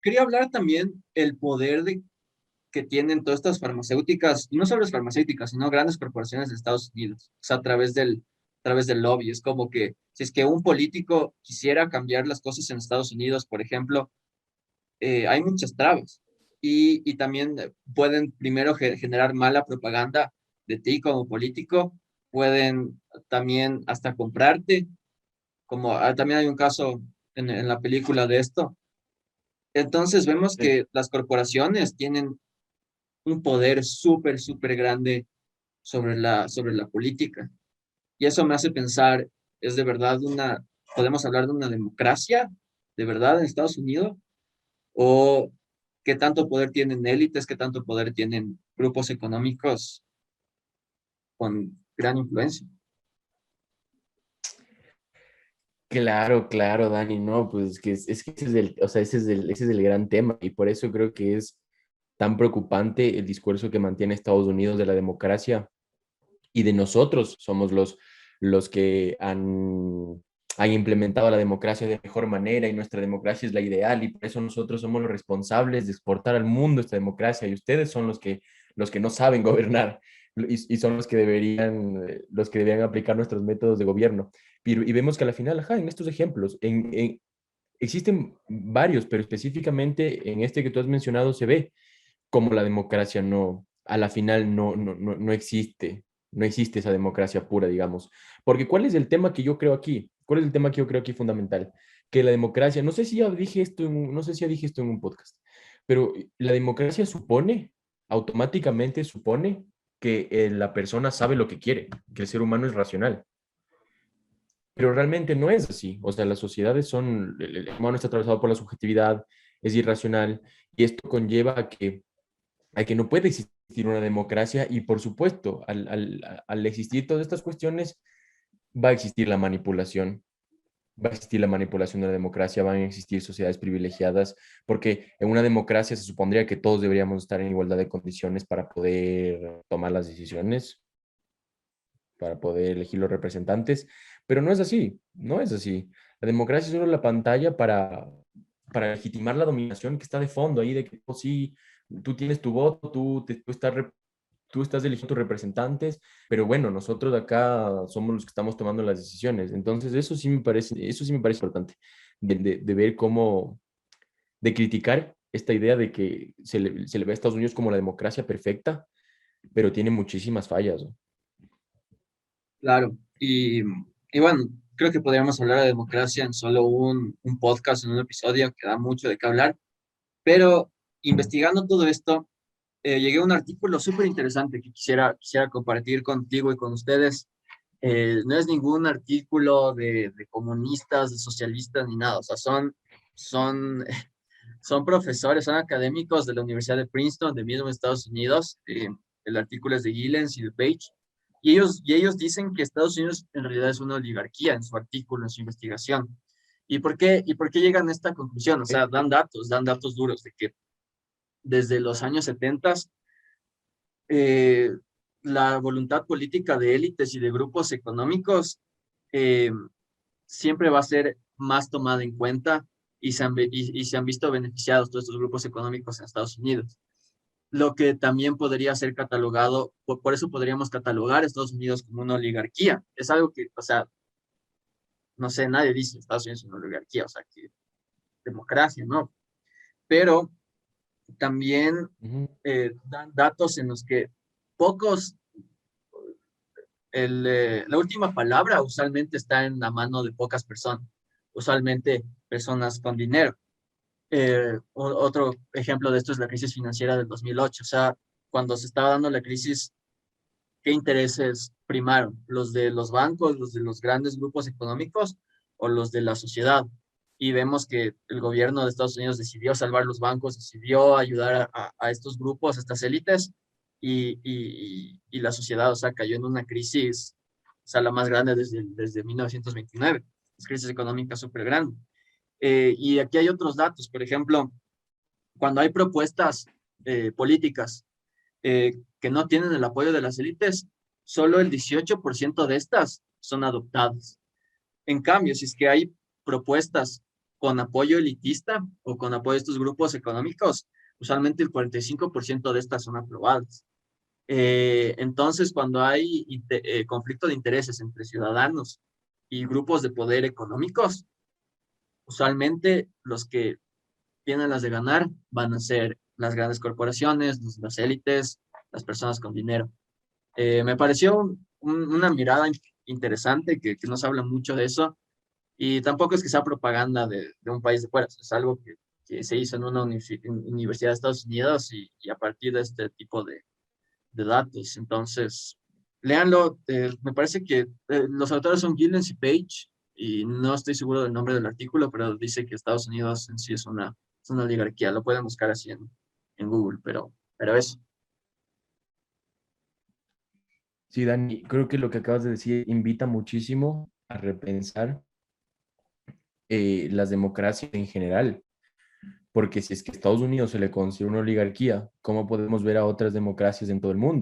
quería hablar también el poder que tienen todas estas farmacéuticas, y no solo las farmacéuticas, sino grandes corporaciones de Estados Unidos, o sea, a través del lobby. Es como que si es que un político quisiera cambiar las cosas en Estados Unidos, por ejemplo, hay muchas trabas. Y también pueden primero generar mala propaganda de ti como político, pueden también hasta comprarte, como también hay un caso en la película de esto. Entonces vemos Sí. que las corporaciones tienen un poder súper, súper grande sobre la política. Y eso me hace pensar, ¿es de verdad podemos hablar de una democracia de verdad en Estados Unidos? ¿O qué tanto poder tienen élites, qué tanto poder tienen grupos económicos con gran influencia? Claro, claro, Dani, no, pues es que ese es el, o sea, ese es el gran tema y por eso creo que es tan preocupante el discurso que mantiene Estados Unidos de la democracia y de nosotros somos los que han implementado la democracia de mejor manera y nuestra democracia es la ideal y por eso nosotros somos los responsables de exportar al mundo esta democracia y ustedes son los que no saben gobernar y son los que deberían aplicar nuestros métodos de gobierno. Y vemos que a la final, ajá, en estos ejemplos, existen varios, pero específicamente en este que tú has mencionado se ve como la democracia no, a la final no existe, no existe esa democracia pura, digamos. Porque ¿cuál es el tema que yo creo aquí? ¿Cuál es el tema que yo creo aquí fundamental? Que la democracia, no sé si ya dije esto no sé si ya dije esto en un podcast, pero la democracia supone, automáticamente supone que la persona sabe lo que quiere, que el ser humano es racional. Pero realmente no es así. O sea, las sociedades son, el humano está atravesado por la subjetividad, es irracional, y esto conlleva a que no puede existir una democracia y por supuesto, al existir todas estas cuestiones, va a existir la manipulación, va a existir la manipulación de la democracia, van a existir sociedades privilegiadas, porque en una democracia se supondría que todos deberíamos estar en igualdad de condiciones para poder tomar las decisiones, para poder elegir los representantes, pero no es así, no es así. La democracia es solo la pantalla para legitimar la dominación que está de fondo ahí, de que oh, sí, tú tienes tu voto, tú estás eligiendo tus representantes, pero bueno, nosotros de acá somos los que estamos tomando las decisiones. Entonces, eso sí me parece importante, de ver cómo, de criticar esta idea de que se le ve a Estados Unidos como la democracia perfecta, pero tiene muchísimas fallas, ¿no? Claro. Y bueno, creo que podríamos hablar de democracia en solo un podcast, en un episodio, que da mucho de qué hablar. Pero investigando todo esto, llegué a un artículo súper interesante que quisiera compartir contigo y con ustedes. No es ningún artículo de comunistas, de socialistas, ni nada. O sea, son, son profesores, son académicos de la Universidad de Princeton, de mismo Estados Unidos. El artículo es de Gillens y de Page. Y ellos dicen que Estados Unidos en realidad es una oligarquía en su artículo, en su investigación. ¿Y por qué llegan a esta conclusión? O sea, dan datos duros de que desde los años 70 eh, la voluntad política de élites y de grupos económicos eh, siempre va a ser más tomada en cuenta y se han visto beneficiados todos estos grupos económicos en Estados Unidos. Lo que también podría ser catalogado, por eso podríamos catalogar a Estados Unidos como una oligarquía. Es algo que, o sea, no sé, nadie dice Estados Unidos es una oligarquía, o sea, que democracia, ¿no? Pero también Ujú. dan datos en los que pocos la última palabra usualmente está en la mano de pocas personas, usualmente personas con dinero. Otro ejemplo de esto es la crisis financiera del 2008. O sea, cuando se estaba dando la crisis, ¿qué intereses primaron? ¿Los de los bancos, los de los grandes grupos económicos o los de la sociedad? Y vemos que el gobierno de Estados Unidos decidió salvar los bancos, decidió ayudar a estos grupos, a estas élites, y la sociedad, o sea, cayó en una crisis, o sea, la más grande desde 1929, es crisis económica súper grande. Y aquí hay otros datos, por ejemplo, cuando hay propuestas políticas que no tienen el apoyo de las élites, solo el 18% de estas son adoptadas. En cambio, si es que hay propuestas con apoyo elitista o con apoyo de estos grupos económicos, usualmente el 45% de estas son aprobadas. Entonces, cuando hay conflicto de intereses entre ciudadanos y grupos de poder económicos, usualmente los que tienen las de ganar van a ser las grandes corporaciones, las élites, las personas con dinero. Me pareció una mirada interesante que nos habla mucho de eso y tampoco es que sea propaganda de un país de fuera, es algo que se hizo en una universidad de Estados Unidos y a partir de este tipo de datos. Entonces, léanlo. Me parece que los autores son Gillens y Page, y no estoy seguro del nombre del artículo, pero dice que Estados Unidos en sí es una oligarquía. Lo pueden buscar así en Google, pero eso. Sí, Dani, creo que lo que acabas de decir invita muchísimo a repensar las democracias en general, porque si es que a Estados Unidos se le considera una oligarquía, ¿cómo podemos ver a otras democracias en todo el mundo?